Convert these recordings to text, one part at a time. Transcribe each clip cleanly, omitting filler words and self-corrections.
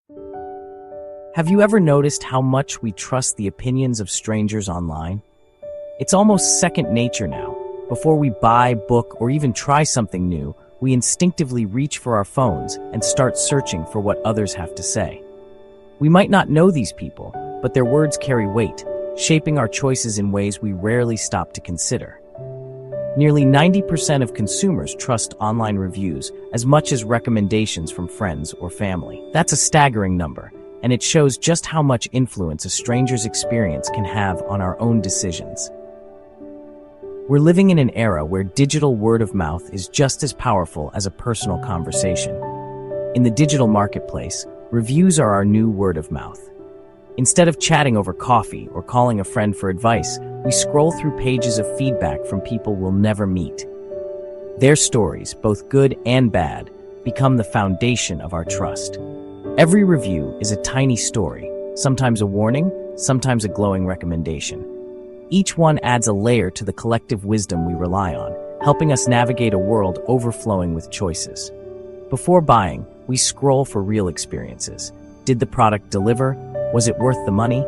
Have you ever noticed how much we trust the opinions of strangers online? It's almost second nature now. Before we buy, book, or even try something new, we instinctively reach for our phones and start searching for what others have to say. We might not know these people, but their words carry weight, shaping our choices in ways we rarely stop to consider. Nearly 90% of consumers trust online reviews as much as recommendations from friends or family. That's a staggering number, and it shows just how much influence a stranger's experience can have on our own decisions. We're living in an era where digital word of mouth is just as powerful as a personal conversation. In the digital marketplace, reviews are our new word of mouth. Instead of chatting over coffee or calling a friend for advice, we scroll through pages of feedback from people we'll never meet. Their stories, both good and bad, become the foundation of our trust. Every review is a tiny story, sometimes a warning, sometimes a glowing recommendation. Each one adds a layer to the collective wisdom we rely on, helping us navigate a world overflowing with choices. Before buying, we scroll for real experiences. Did the product deliver? Was it worth the money?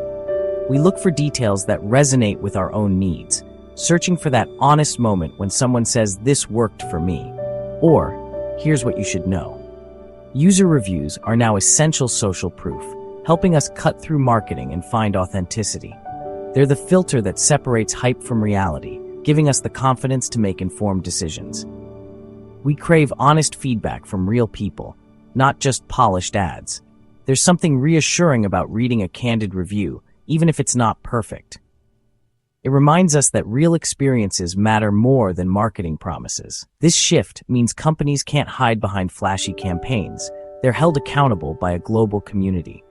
We look for details that resonate with our own needs, searching for that honest moment when someone says, "This worked for me," or "Here's what you should know." User reviews are now essential social proof, helping us cut through marketing and find authenticity. They're the filter that separates hype from reality, giving us the confidence to make informed decisions. We crave honest feedback from real people, not just polished ads. There's something reassuring about reading a candid review, even if it's not perfect. It reminds us that real experiences matter more than marketing promises. This shift means companies can't hide behind flashy campaigns. They're held accountable by a global community.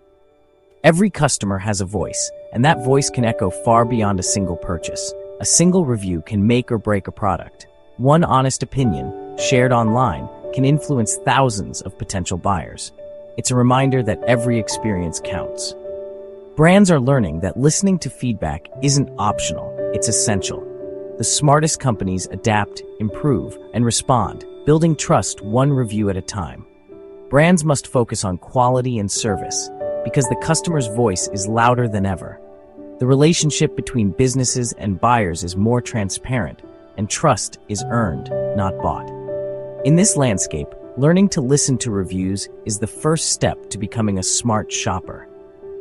Every customer has a voice, and that voice can echo far beyond a single purchase. A single review can make or break a product. One honest opinion, shared online, can influence thousands of potential buyers. It's a reminder that every experience counts. Brands are learning that listening to feedback isn't optional, it's essential. The smartest companies adapt, improve, and respond, building trust one review at a time. Brands must focus on quality and service, because the customer's voice is louder than ever. The relationship between businesses and buyers is more transparent, and trust is earned, not bought. In this landscape, learning to listen to reviews is the first step to becoming a smart shopper.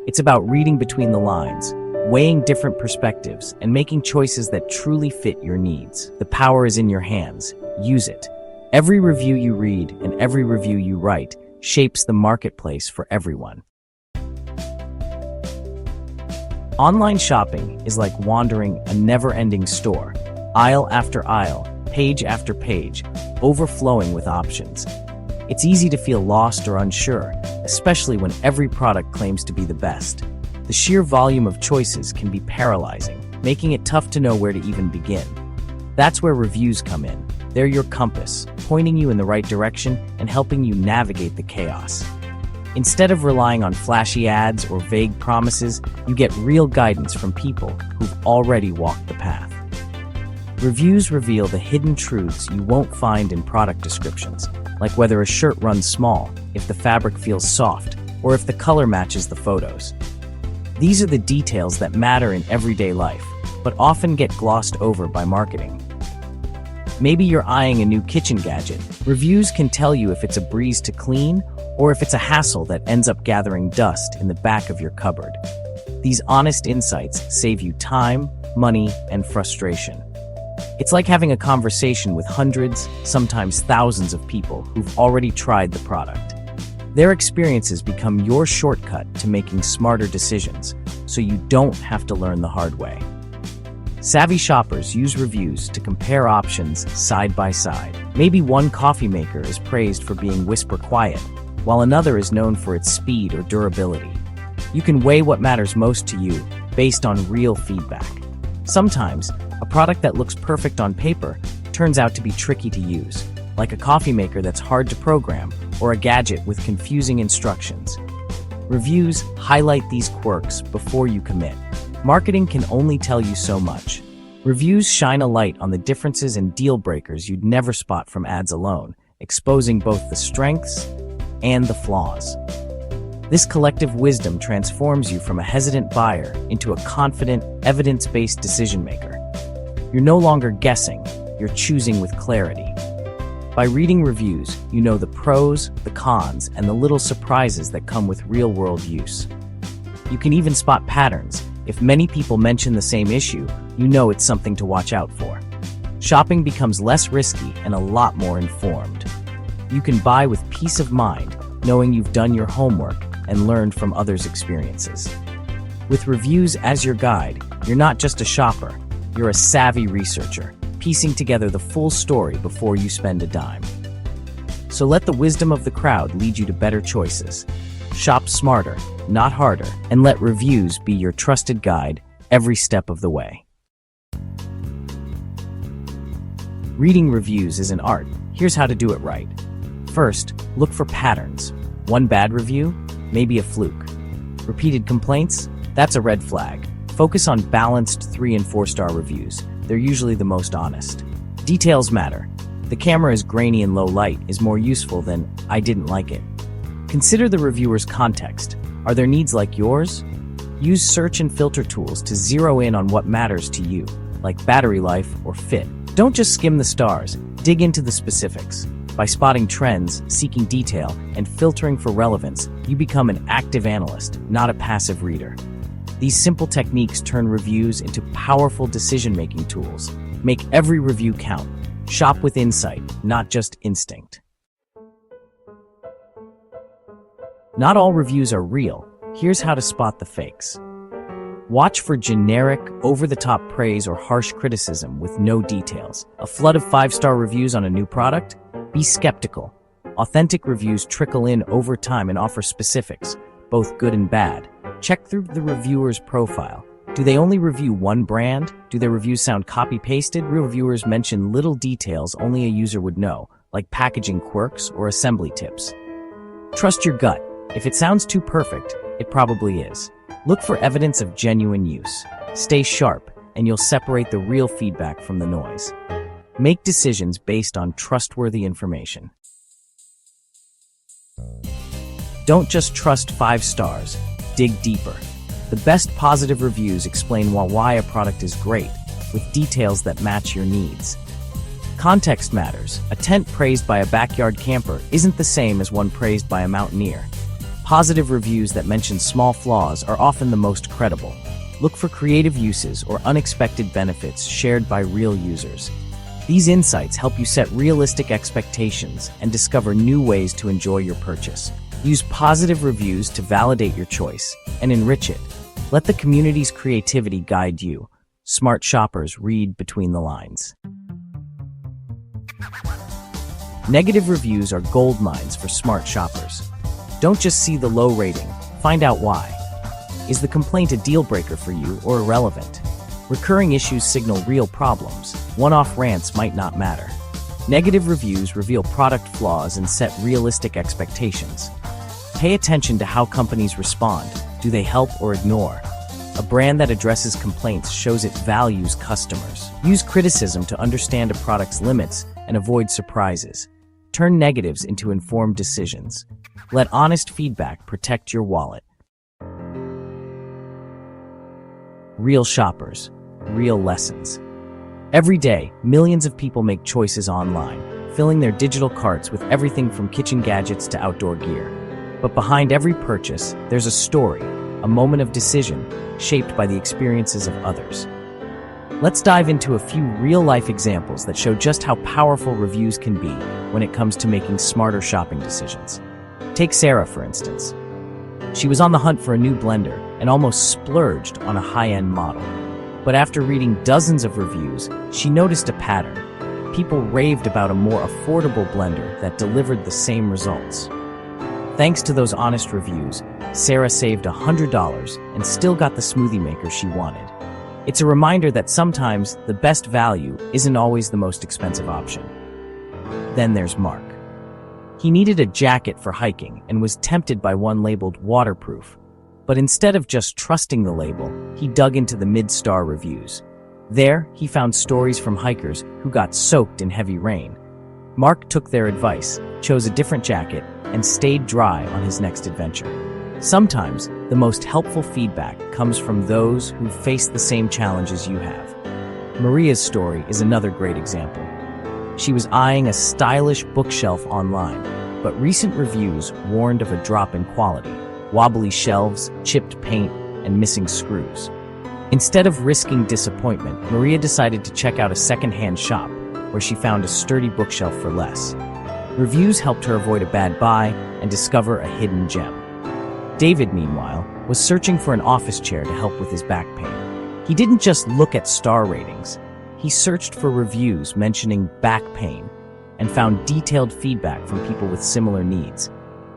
It's about reading between the lines, weighing different perspectives, and making choices that truly fit your needs. The power is in your hands. Use it. Every review you read and every review you write shapes the marketplace for everyone. Online shopping is like wandering a never-ending store, aisle after aisle, page after page, overflowing with options. It's easy to feel lost or unsure, especially when every product claims to be the best. The sheer volume of choices can be paralyzing, making it tough to know where to even begin. That's where reviews come in. They're your compass, pointing you in the right direction and helping you navigate the chaos. Instead of relying on flashy ads or vague promises, you get real guidance from people who've already walked the path. Reviews reveal the hidden truths you won't find in product descriptions, like whether a shirt runs small, if the fabric feels soft, or if the color matches the photos. These are the details that matter in everyday life, but often get glossed over by marketing. Maybe you're eyeing a new kitchen gadget. Reviews can tell you if it's a breeze to clean or if it's a hassle that ends up gathering dust in the back of your cupboard. These honest insights save you time, money, and frustration. It's like having a conversation with hundreds, sometimes thousands of people who've already tried the product. Their experiences become your shortcut to making smarter decisions, so you don't have to learn the hard way. Savvy shoppers use reviews to compare options side by side. Maybe one coffee maker is praised for being whisper quiet, while another is known for its speed or durability. You can weigh what matters most to you based on real feedback. Sometimes, a product that looks perfect on paper turns out to be tricky to use, like a coffee maker that's hard to program or a gadget with confusing instructions. Reviews highlight these quirks before you commit. Marketing can only tell you so much. Reviews shine a light on the differences and deal breakers you'd never spot from ads alone, exposing both the strengths and the flaws. This collective wisdom transforms you from a hesitant buyer into a confident, evidence-based decision maker. You're no longer guessing, you're choosing with clarity. By reading reviews, you know the pros, the cons, and the little surprises that come with real-world use. You can even spot patterns. If many people mention the same issue, you know it's something to watch out for. Shopping becomes less risky and a lot more informed. You can buy with peace of mind, knowing you've done your homework and learned from others' experiences. With reviews as your guide, you're not just a shopper, you're a savvy researcher, piecing together the full story before you spend a dime. So let the wisdom of the crowd lead you to better choices. Shop smarter, not harder, and let reviews be your trusted guide every step of the way. Reading reviews is an art. Here's how to do it right. First, look for patterns. One bad review? Maybe a fluke. Repeated complaints? That's a red flag. Focus on balanced 3- and 4-star reviews. They're usually the most honest. Details matter. The camera is grainy in low light is more useful than "I didn't like it." Consider the reviewer's context. Are their needs like yours? Use search and filter tools to zero in on what matters to you, like battery life or fit. Don't just skim the stars, dig into the specifics. By spotting trends, seeking detail, and filtering for relevance, you become an active analyst, not a passive reader. These simple techniques turn reviews into powerful decision-making tools. Make every review count. Shop with insight, not just instinct. Not all reviews are real. Here's how to spot the fakes. Watch for generic, over-the-top praise or harsh criticism with no details. A flood of 5-star reviews on a new product? Be skeptical. Authentic reviews trickle in over time and offer specifics, both good and bad. Check through the reviewer's profile. Do they only review one brand? Do their reviews sound copy-pasted? Real reviewers mention little details only a user would know, like packaging quirks or assembly tips. Trust your gut. If it sounds too perfect, it probably is. Look for evidence of genuine use. Stay sharp, and you'll separate the real feedback from the noise. Make decisions based on trustworthy information. Don't just trust 5 stars. Dig deeper. The best positive reviews explain why a product is great, with details that match your needs. Context matters. A tent praised by a backyard camper isn't the same as one praised by a mountaineer. Positive reviews that mention small flaws are often the most credible. Look for creative uses or unexpected benefits shared by real users. These insights help you set realistic expectations and discover new ways to enjoy your purchase. Use positive reviews to validate your choice and enrich it. Let the community's creativity guide you. Smart shoppers read between the lines. Negative reviews are gold mines for smart shoppers. Don't just see the low rating, find out why. Is the complaint a deal breaker for you or irrelevant? Recurring issues signal real problems. One-off rants might not matter. Negative reviews reveal product flaws and set realistic expectations. Pay attention to how companies respond. Do they help or ignore? A brand that addresses complaints shows it values customers. Use criticism to understand a product's limits and avoid surprises. Turn negatives into informed decisions. Let honest feedback protect your wallet. Real shoppers, real lessons. Every day, millions of people make choices online, filling their digital carts with everything from kitchen gadgets to outdoor gear. But behind every purchase, there's a story, a moment of decision, shaped by the experiences of others. Let's dive into a few real-life examples that show just how powerful reviews can be when it comes to making smarter shopping decisions. Take Sarah, for instance. She was on the hunt for a new blender and almost splurged on a high-end model. But after reading dozens of reviews, she noticed a pattern. People raved about a more affordable blender that delivered the same results. Thanks to those honest reviews, Sarah saved $100 and still got the smoothie maker she wanted. It's a reminder that sometimes the best value isn't always the most expensive option. Then there's Mark. He needed a jacket for hiking and was tempted by one labeled waterproof. But instead of just trusting the label, he dug into the mid-star reviews. There, he found stories from hikers who got soaked in heavy rain. Mark took their advice, chose a different jacket, and stayed dry on his next adventure. Sometimes, the most helpful feedback comes from those who face the same challenges you have. Maria's story is another great example. She was eyeing a stylish bookshelf online, but recent reviews warned of a drop in quality, wobbly shelves, chipped paint, and missing screws. Instead of risking disappointment, Maria decided to check out a second-hand shop, where she found a sturdy bookshelf for less. Reviews helped her avoid a bad buy and discover a hidden gem. David, meanwhile, was searching for an office chair to help with his back pain. He didn't just look at star ratings. He searched for reviews mentioning back pain and found detailed feedback from people with similar needs.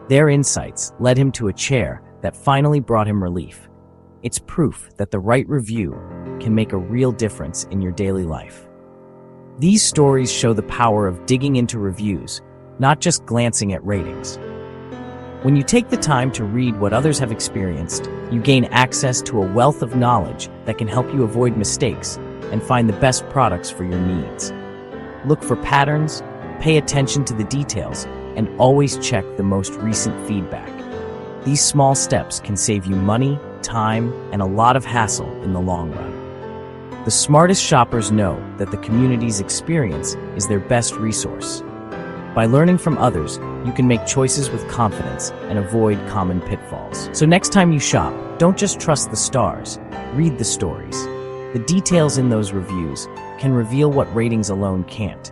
Their insights led him to a chair that finally brought him relief. It's proof that the right review can make a real difference in your daily life. These stories show the power of digging into reviews, not just glancing at ratings. When you take the time to read what others have experienced, you gain access to a wealth of knowledge that can help you avoid mistakes and find the best products for your needs. Look for patterns, pay attention to the details, and always check the most recent feedback. These small steps can save you money, time, and a lot of hassle in the long run. The smartest shoppers know that the community's experience is their best resource. By learning from others, you can make choices with confidence and avoid common pitfalls. So next time you shop, don't just trust the stars, read the stories. The details in those reviews can reveal what ratings alone can't.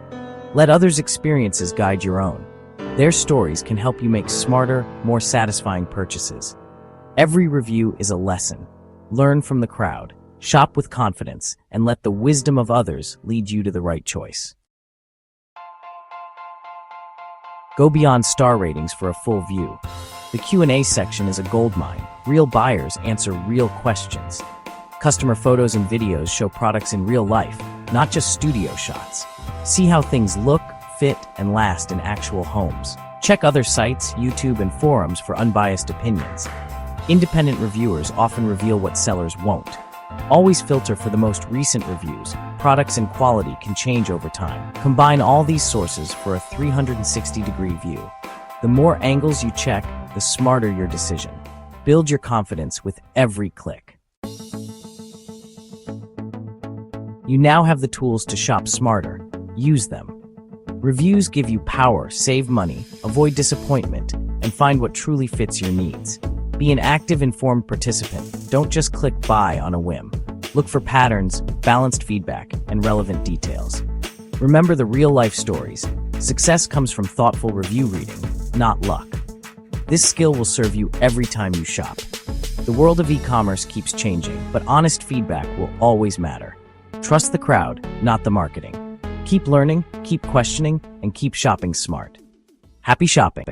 Let others' experiences guide your own. Their stories can help you make smarter, more satisfying purchases. Every review is a lesson. Learn from the crowd, shop with confidence, and let the wisdom of others lead you to the right choice. Go beyond star ratings for a full view. The Q&A section is a goldmine. Real buyers answer real questions. Customer photos and videos show products in real life, not just studio shots. See how things look, fit, and last in actual homes. Check other sites, YouTube, and forums for unbiased opinions. Independent reviewers often reveal what sellers won't. Always filter for the most recent reviews. Products and quality can change over time. Combine all these sources for a 360-degree view. The more angles you check, the smarter your decision. Build your confidence with every click. You now have the tools to shop smarter. Use them. Reviews give you power, save money, avoid disappointment, and find what truly fits your needs. Be an active, informed participant. Don't just click buy on a whim. Look for patterns, balanced feedback, and relevant details. Remember the real-life stories. Success comes from thoughtful review reading, not luck. This skill will serve you every time you shop. The world of e-commerce keeps changing, but honest feedback will always matter. Trust the crowd, not the marketing. Keep learning, keep questioning, and keep shopping smart. Happy shopping!